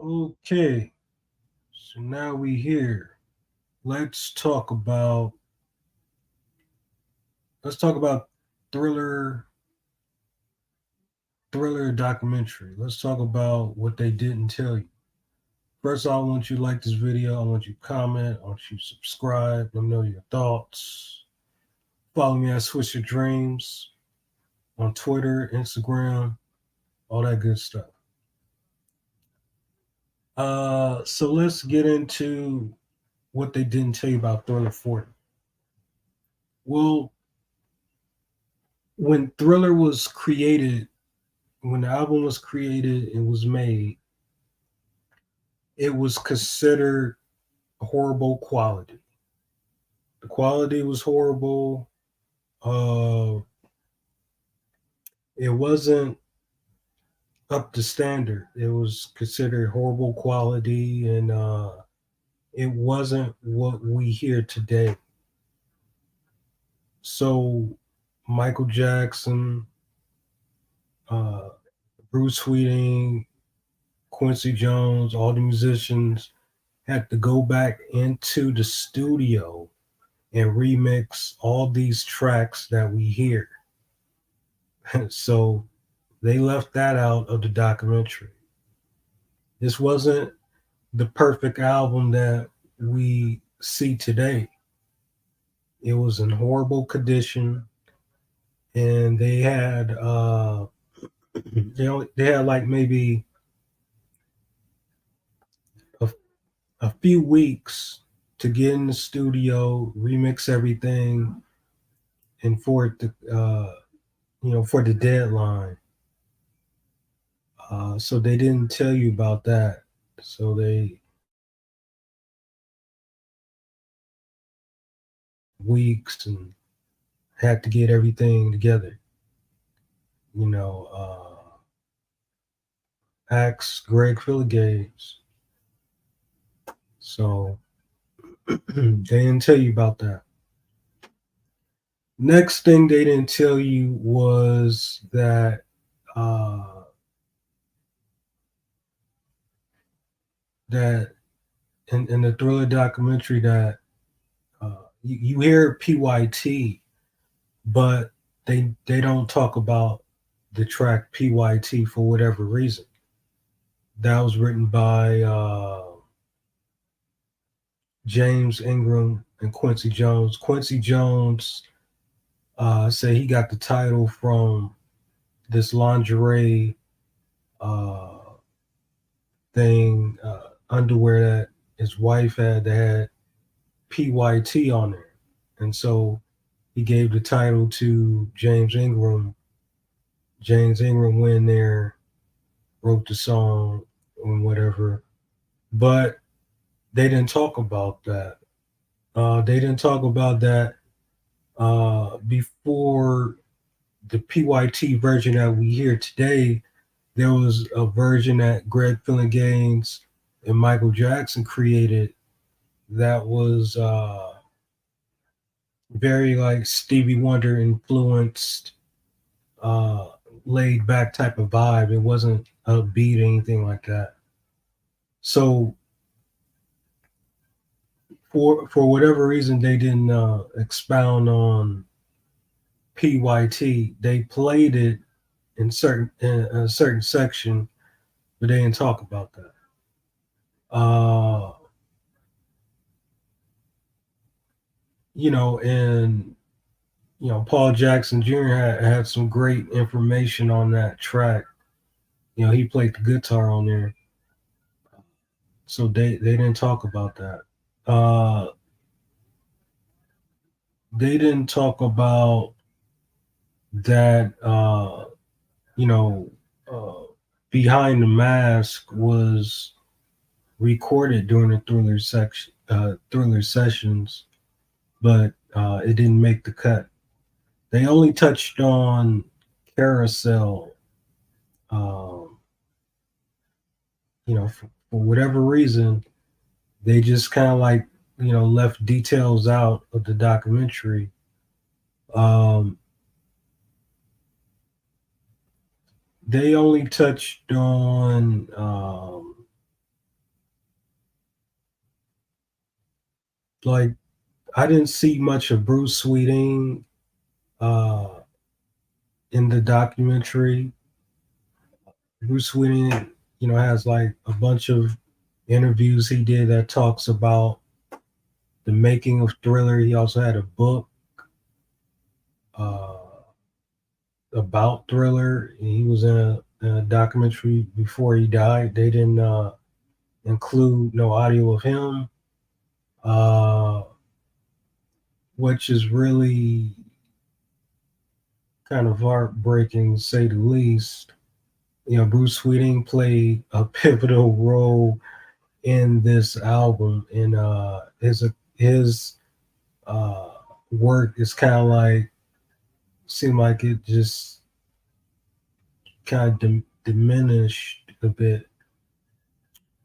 Okay, so now we here. Let's talk about let's talk about thriller thriller documentary. Let's talk about what they didn't tell you. First, I want you to like this video. I want you to comment. I want you to subscribe. Let me know your thoughts. Follow me at Switch Your Dreams on Twitter, Instagram, all that good stuff. So let's get into what they didn't tell you about Thriller 40. Well, when Thriller was created, when the album was created and was made, it was considered horrible quality. The quality was horrible. Uh, it wasn't up to standard. It was considered horrible quality, and it wasn't what we hear today. So, Michael Jackson, uh, Bruce Sweeting, Quincy Jones, all the musicians had to go back into the studio and remix all these tracks that we hear. So they left that out of the documentary. This wasn't the perfect album that we see today. It was in horrible condition, and they had like maybe a, a few weeks to get in the studio, remix everything, and for it to for the deadline. So they didn't tell you about that. So they weeks and had to get everything together. You know, ask Greg Philligates. So they didn't tell you about that. Next thing they didn't tell you was that uh, that in the Thriller documentary that you hear PYT, but they don't talk about the track PYT for whatever reason. That was written by James Ingram and Quincy Jones. Quincy Jones said he got the title from this lingerie uh, thing, underwear that his wife had that had PYT on it. And so he gave the title to James Ingram. James Ingram went in there, wrote the song and whatever. But they didn't talk about that. They didn't talk about that before the PYT version that we hear today. There was a version that Greg Gaines and Michael Jackson created that was very like Stevie Wonder influenced, uh, laid back type of vibe. It wasn't upbeat or anything like that. So for whatever reason, they didn't expound on PYT. They played it in a certain section, but they didn't talk about that. Uh, and Paul Jackson Jr. had some great information on that track. He played the guitar on there, so they didn't talk about that. Uh, they didn't talk about that. You know, uh, Behind the Mask was recorded during the Thriller sessions, but it didn't make the cut. They only touched on Carousel. Um, for whatever reason, they just kind of like left details out of the documentary. Um, they only touched on like I didn't see much of Bruce Sweeting uh, in the documentary. Bruce Sweeting, has like a bunch of interviews he did that talks about the making of Thriller. He also had a book uh, about Thriller. He was in a documentary before he died. They didn't include no audio of him, uh, which is really kind of heartbreaking, to say the least. Bruce Sweeting played a pivotal role in this album, and his uh, work is kind of like seemed like it just kind of diminished a bit.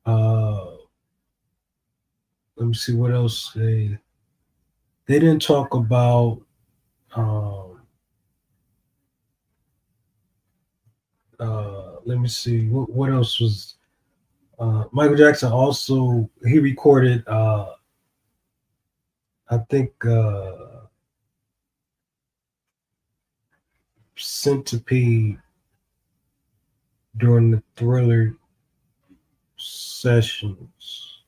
Uh, Let me see what else they didn't talk about. Um, Let me see what else was. Michael Jackson also he recorded. I think Centipede during the Thriller sessions,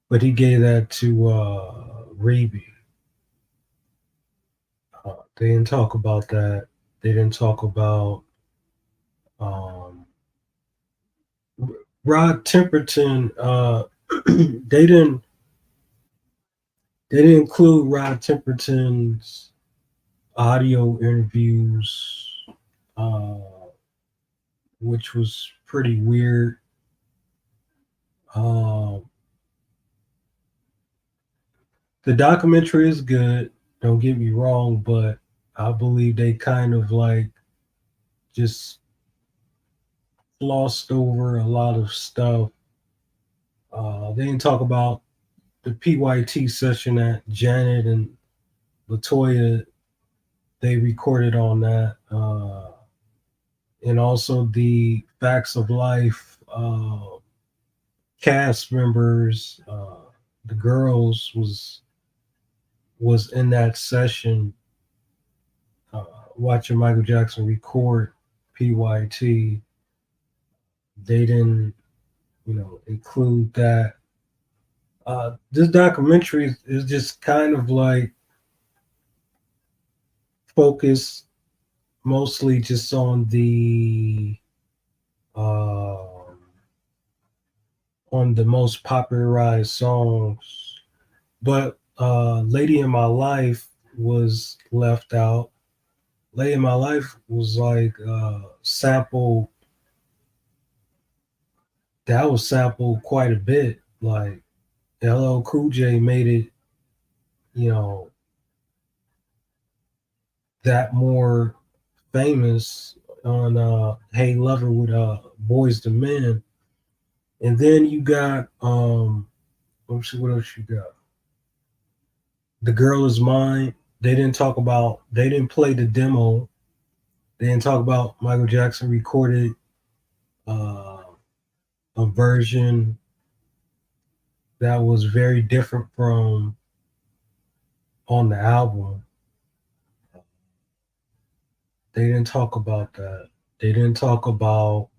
but he gave that to Reby. They didn't talk about that. They didn't talk about um, Rod Temperton. They didn't include Rod Temperton's audio interviews, uh, which was pretty weird. Um, the documentary is good. Don't get me wrong, but I believe they kind of like just glossed over a lot of stuff. They didn't talk about the PYT session that Janet and Latoya they recorded on that, and also the Facts of Life cast members. The girls was in that session uh, watching Michael Jackson record PYT. They didn't, include that. This documentary is just kind of like focused mostly just uh, on the most popularized songs, but "Lady in My Life" was left out. "Lady in My Life" was like sampled. That was sampled quite a bit. Like LL Cool J made it, you know, that more famous on "Hey Lover" with Boys to Men, and then you got let's see what else you got. "The Girl Is Mine." They didn't talk about. They didn't play the demo. They didn't talk about Michael Jackson recorded uh, a version that was very different from on the album. They didn't talk about that. They didn't talk about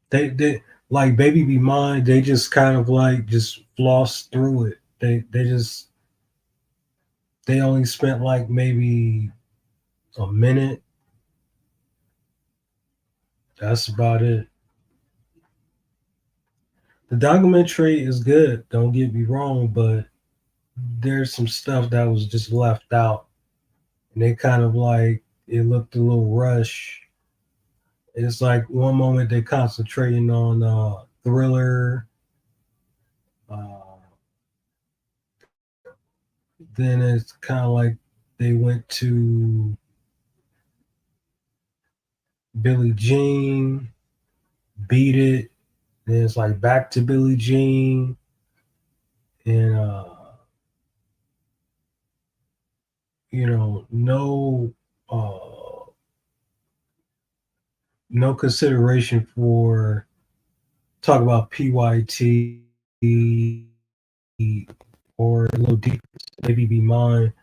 they like "Baby Be Mine." They just kind of like just flossed through it. They only spent like maybe a minute. That's about it. The documentary is good. Don't get me wrong, but there's some stuff that was just left out, and they kind of like it looked a little rush. It's like one moment they're concentrating on Thriller, uh, then it's kind of like they went to Billie Jean, Beat It, then it's like back to Billie Jean, and no uh, no consideration for talk about PYT or a little deeper, Baby Be Mine.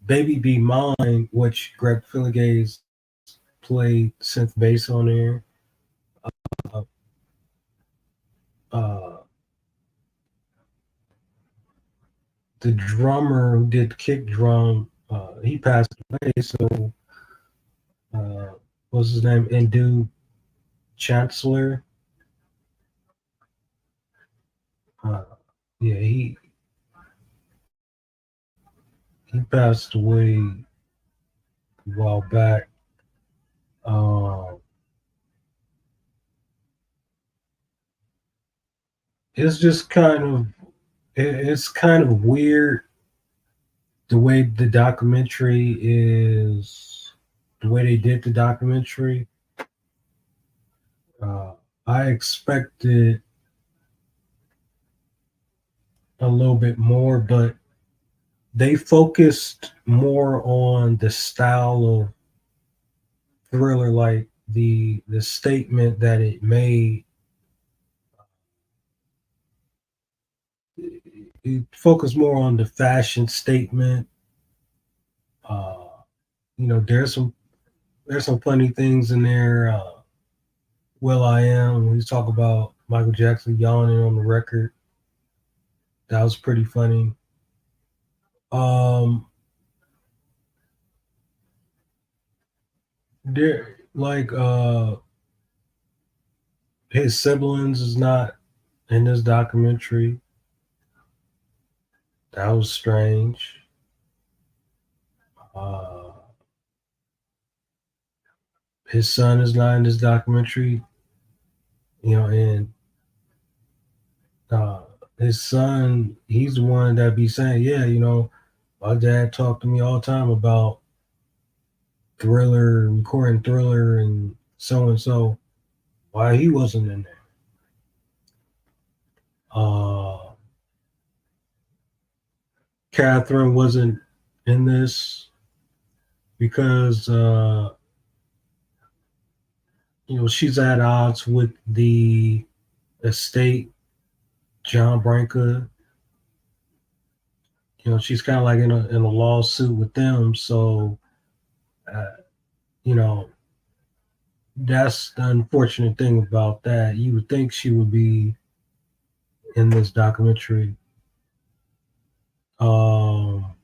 Baby Be Mine, which Greg Filigaze played synth bass on there. Uh, uh, the drummer who did kick drum, he passed away. So, uh, what's his name? Indu Chancellor. Uh, yeah, he passed away a while back. Uh, it's just kind of it's kind of weird the way the documentary is, the way they did the documentary. Uh, I expected a little bit more, but they focused more on the style of Thriller, like the statement that it made. It focused more on the fashion statement. Uh, there's some funny things in there. Will I Am, when we talk about Michael Jackson yawning on the record, that was pretty funny. Um, there like his siblings is not in this documentary. That was strange. Uh, his son is not in this documentary. And uh, his son, he's the one that be saying, "Yeah, my dad talked to me all the time about Thriller, recording Thriller, and so and so." Why he wasn't in there? Uh, Catherine wasn't in this because she's at odds with the estate, John Branca. She's kind of like in a lawsuit with them. So, uh, you know, that's the unfortunate thing about that. You would think she would be in this documentary. Um,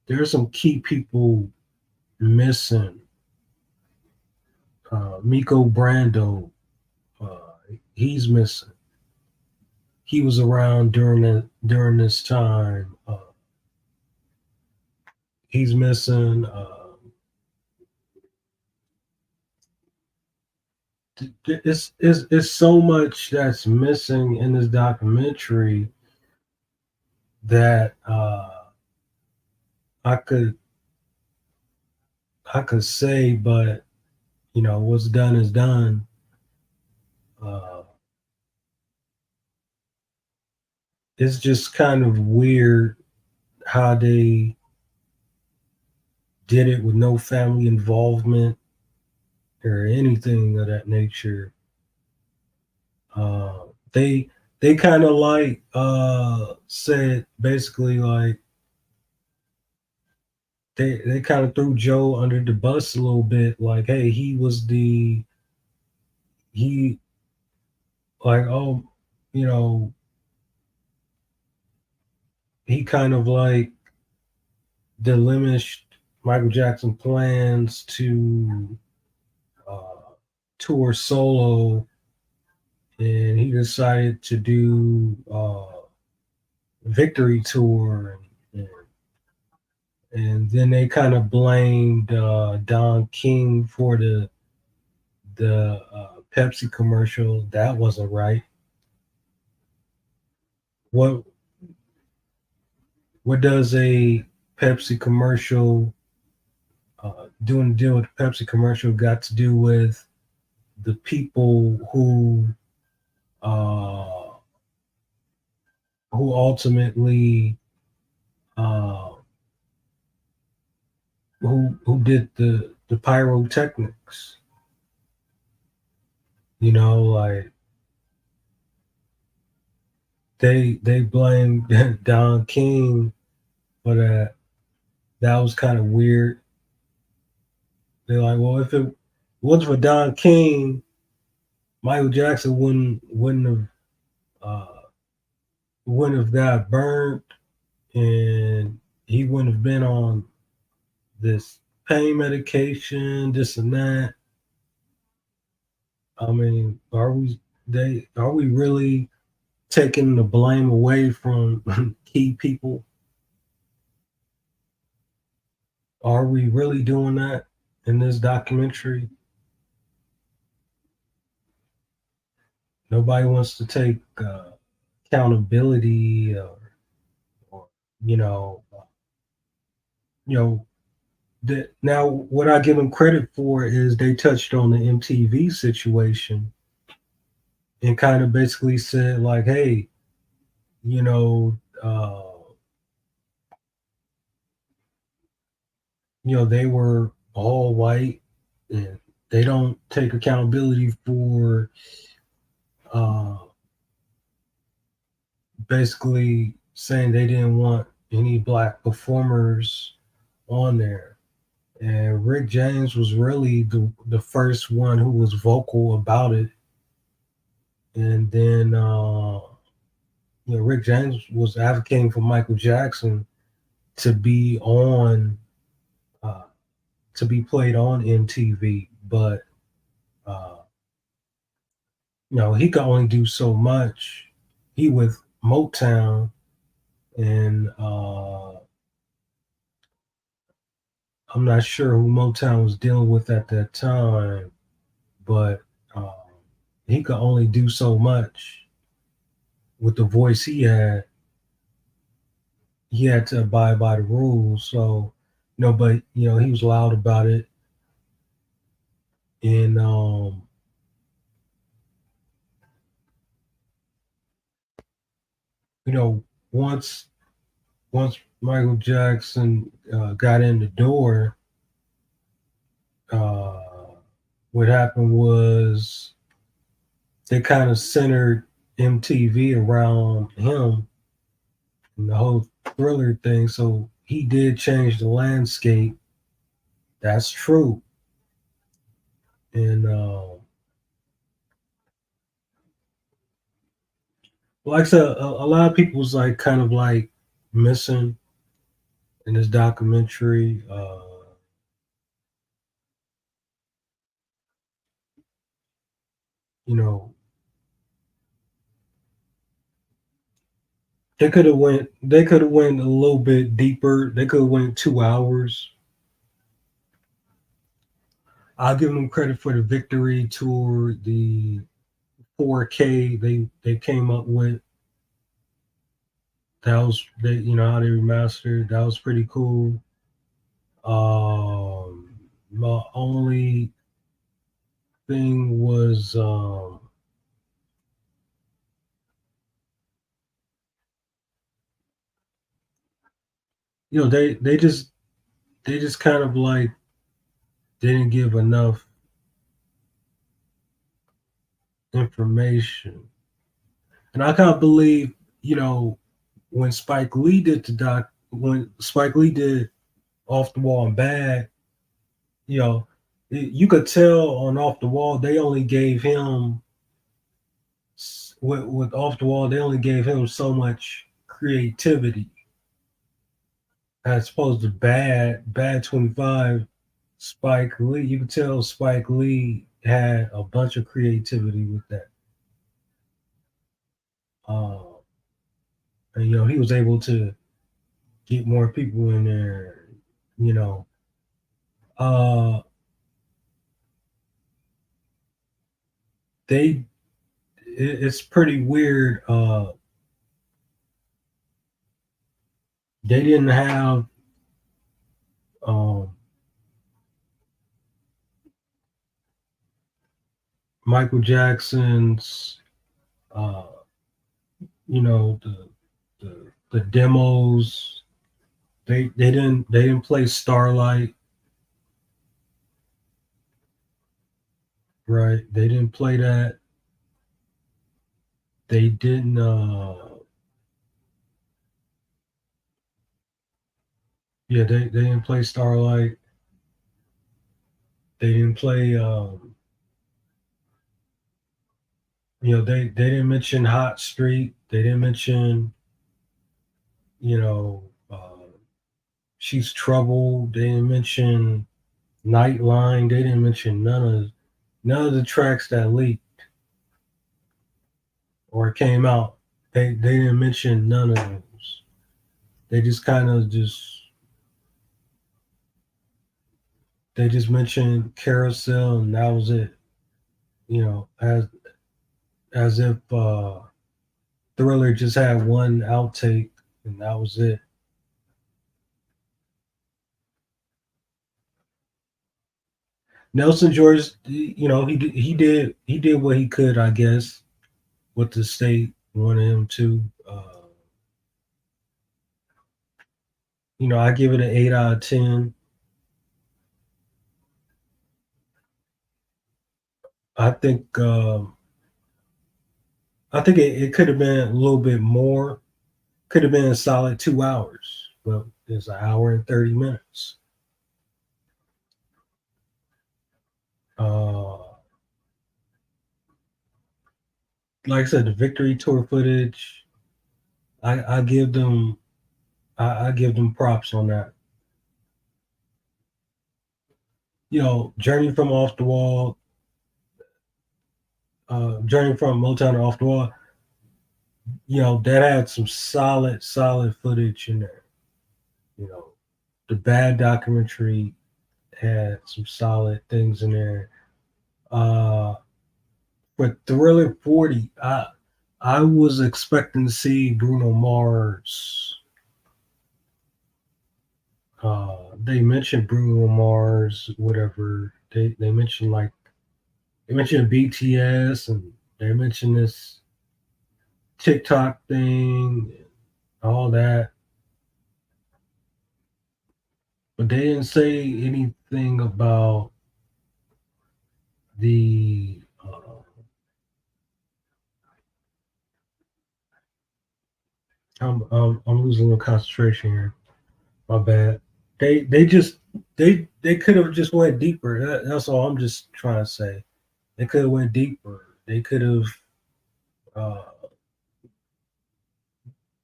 there's some key people missing. Miko Brando, uh, he's missing. He was around during this time. He's missing. It's so much that's missing in this documentary that I could say, but what's done is done. Uh, it's just kind of weird how they did it with no family involvement or anything of that nature. Uh, they they kind of like said basically like they kind of threw Joe under the bus a little bit, like, hey, he like, oh, you know he kind of like diminished Michael Jackson plans to uh, tour solo, and he decided to do Victory Tour, and then they kind of blamed Don King for the Pepsi commercial. That wasn't right. What what does a Pepsi commercial doing a deal with the Pepsi commercial got to do with the people uh, who ultimately uh, who did the pyrotechnics? Like they blamed Don King for that. That was kind of weird. They're like, well, if it wasn't for Don King, Michael Jackson uh, wouldn't have got burned, and he wouldn't have been on this pain medication, this and that. I mean, are we really taking the blame away from key people? Are we really doing that in this documentary? Nobody wants to take accountability, or you know, you know. Now, what I give them credit for is they touched on the MTV situation and kind of basically said like, hey, you know, they were all white and they don't take accountability for uh, basically saying they didn't want any black performers on there. And Rick James was really the first one who was vocal about it. And then, Rick James was advocating for Michael Jackson to be on, uh, to be played on MTV, but uh, he could only do so much. He with Motown, and I'm not sure who Motown was dealing with at that time, but uh, he could only do so much with the voice he had. He had to abide by the rules. So, but he was loud about it, and you know, once Michael Jackson got in the door, uh, what happened was they kind of centered MTV around him and the whole Thriller thing. So he did change the landscape. That's true. And like I said, a lot of people was like kind of like missing in this documentary. You know, they could have went a little bit deeper. They could have went 2 hours. I'll give them credit for the Victory Tour, the 4K they came up with. That was how they remastered. That was pretty cool. My only thing was they just kind of like didn't give enough information. And I can't believe, when Spike Lee did Off the Wall and Bad, you know, you could tell on Off the Wall they only gave him with Off the Wall they only gave him so much creativity as opposed to Bad 25. Spike Lee, you could tell Spike Lee had a bunch of creativity with that. Uh, and he was able to get more people in there. You know, uh, they it's pretty weird. They didn't have um, Michael Jackson's, uh, the demos. They didn't play Starlight, right? They didn't play that. They didn't. Yeah, they didn't play Starlight. They didn't play. They didn't mention Hot Street. They didn't mention you know She's Trouble. They didn't mention Nightline. They didn't mention none of the tracks that leaked or came out. They didn't mention none of those. They just kind of they just mentioned Carousel and that was it. As if Thriller just had one outtake and that was it. Nelson George, he did what he could, I guess, what the state wanted him to. I give it an 8 out of 10. I think it could have been a little bit more. Could have been a solid 2 hours. Well, it's an hour and 30 minutes. Uh, like I said, the victory tour footage. I give them I give them props on that. Journey from Off the Wall, Journey from Motown to Off the Wall. That had some solid footage in there. You know, the Bad documentary had some solid things in there. Uh, but Thriller 40, I was expecting to see Bruno Mars. They mentioned Bruno Mars, whatever. They mentioned BTS and they mentioned this TikTok thing, all that, but they didn't say anything about the. I'm losing a little concentration here. My bad. They just they could have just went deeper. That's all I'm just trying to say. They could have went deeper. They could have. Uh,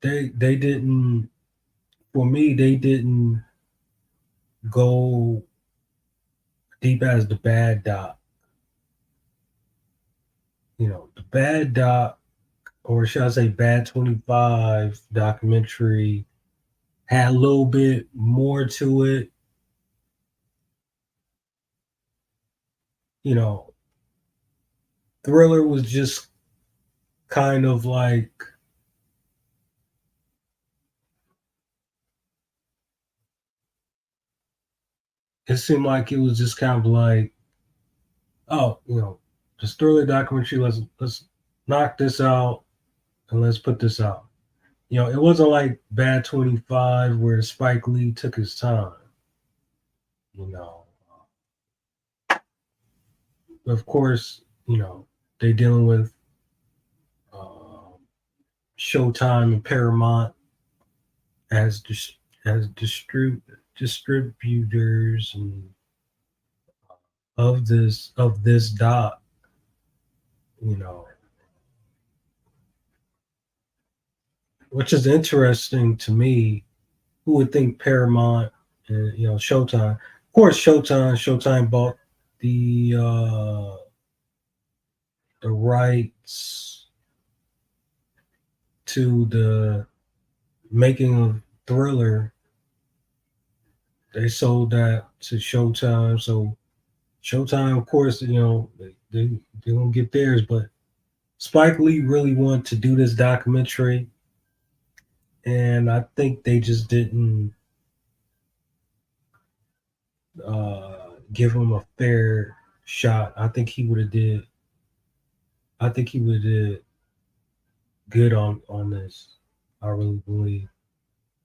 they didn't. For me, they didn't go deep as the Bad Doc. The Bad Doc, or should I say Bad 25 documentary, had a little bit more to it. You know, Thriller was just kind of like it seemed like it was just kind of like, oh, this Thriller documentary, let's knock this out and let's put this out. It wasn't like Bad 25 where Spike Lee took his time. You know, of course, they dealing with uh, Showtime and Paramount as distributors and of this dot. You know, which is interesting to me. Who would think Paramount and Showtime? Of course, Showtime bought the rights to the making of Thriller. They sold that to Showtime, so Showtime, of course, they gonna get theirs. But Spike Lee really wanted to do this documentary, and I think they just didn't give him a fair shot. I think he would have did. I think he would have did good on this. I really believe.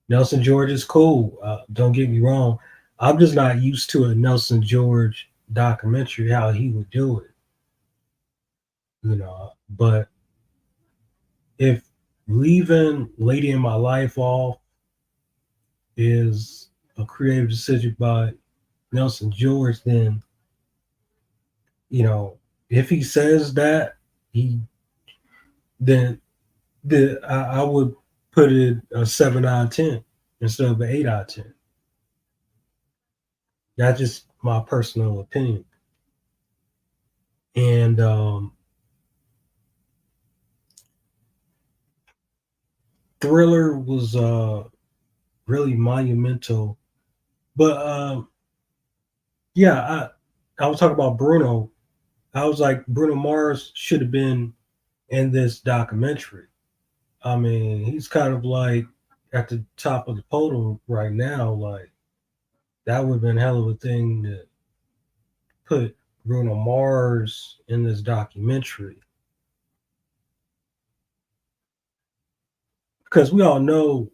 Nelson George is cool. Don't get me wrong. I'm just not used to a Nelson George documentary how he would do it. But if leaving Lady in My Life off is a creative decision by Nelson George, then you know if he says that he then I would put it a 7 out of 10 instead of an 8 out of 10. That's just my personal opinion. And Thriller was really monumental. But yeah, I was talking about Bruno. I was like Bruno Mars should have been in this documentary. I mean, he's kind of like at the top of the podium right now. Like that would have been a hell of a thing to put Bruno Mars in this documentary because we all know,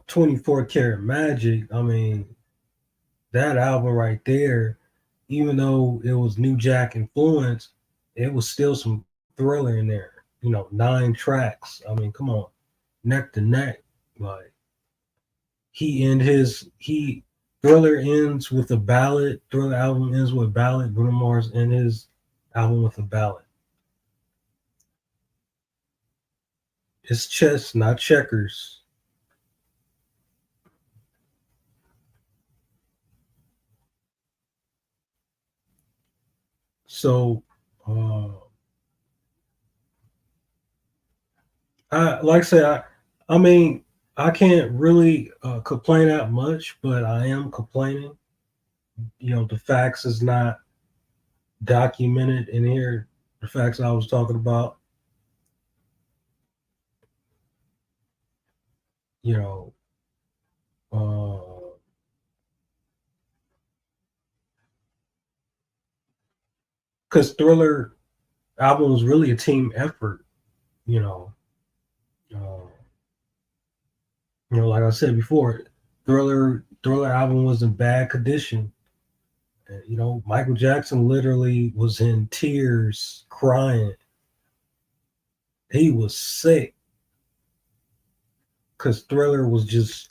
24 Karat Magic. I mean, that album right there, even though it was New Jack influence, it was still some Thriller in there. 9 tracks. I mean, come on, neck to neck. Like he Thriller ends with a ballad. Thriller album ends with a ballad. Bruno Mars ends his album with a ballad. It's chess, not checkers. So, I like I said, I mean, I can't really complain that much, but I am complaining. The facts is not documented in here. The facts I was talking about, you know, because Thriller album was really a team effort. You know, uh, like I said before, Thriller album was in bad condition. Michael Jackson literally was in tears, crying. He was sick because Thriller was just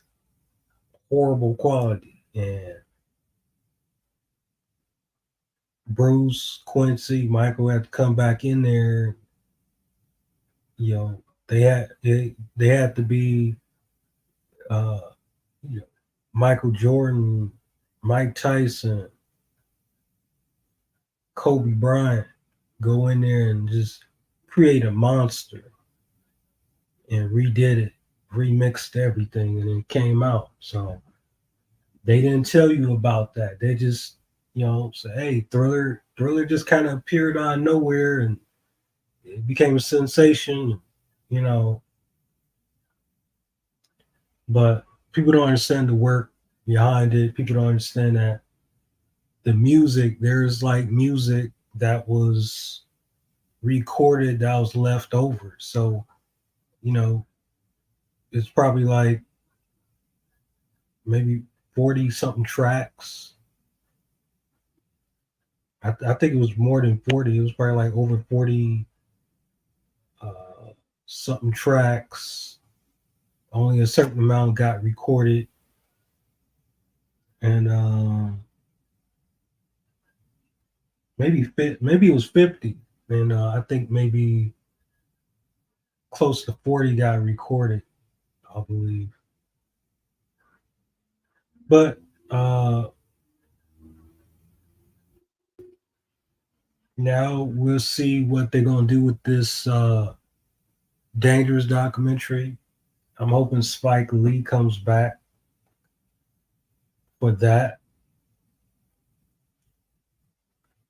horrible quality. And Bruce, Quincy, Michael had to come back in there. They had to be uh, you know, Michael Jordan, Mike Tyson, Kobe Bryant go in there and just create a monster and redid it, remixed everything, and it came out. So they didn't tell you about that. They just, say, hey, Thriller just kind of appeared out of nowhere and it became a sensation, you know. But people don't understand the work behind it. People don't understand that the music, there's like music that was recorded that was left over. So, you know, it's probably like maybe 40 something tracks. I think it was more than 40. It was probably like over 40 uh, something tracks. Only a certain amount got recorded. And maybe it was 50. And I think maybe close to 40 got recorded, I believe. But now we'll see what they're gonna do with this dangerous documentary. I'm hoping Spike Lee comes back for that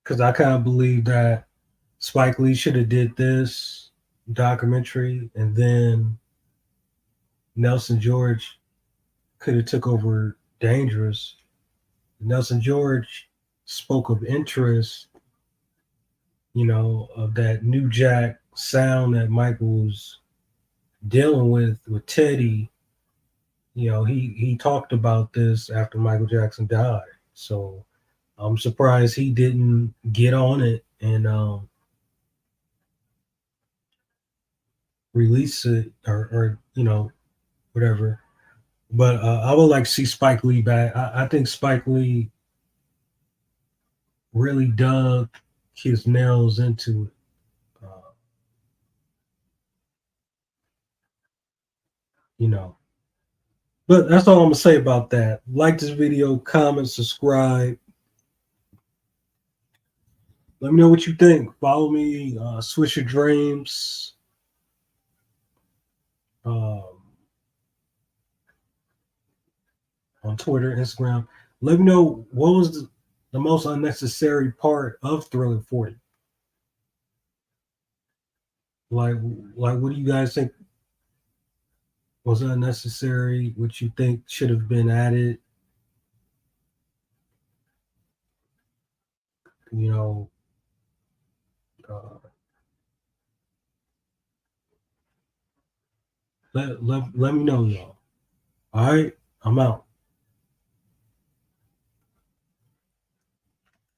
because I kind of believe that Spike Lee should have did this documentary and then Nelson George could have took over Dangerous. Nelson George spoke of interest, of that new jack sound that Michael was dealing with Teddy. He talked about this after Michael Jackson died. So I'm surprised he didn't get on it and release it or whatever. But I would like to see Spike Lee back. I think Spike Lee really dug his nails into it. You know. But that's all I'm gonna say about that. Like this video, comment, subscribe. Let me know what you think. Follow me, Swisher Dreams, um, on Twitter, Instagram. Let me know what was the most unnecessary part of Thriller for you. Like, like, what do you guys think was unnecessary? What you think should have been added? You know, uh, let me know, y'all. All right, I'm out.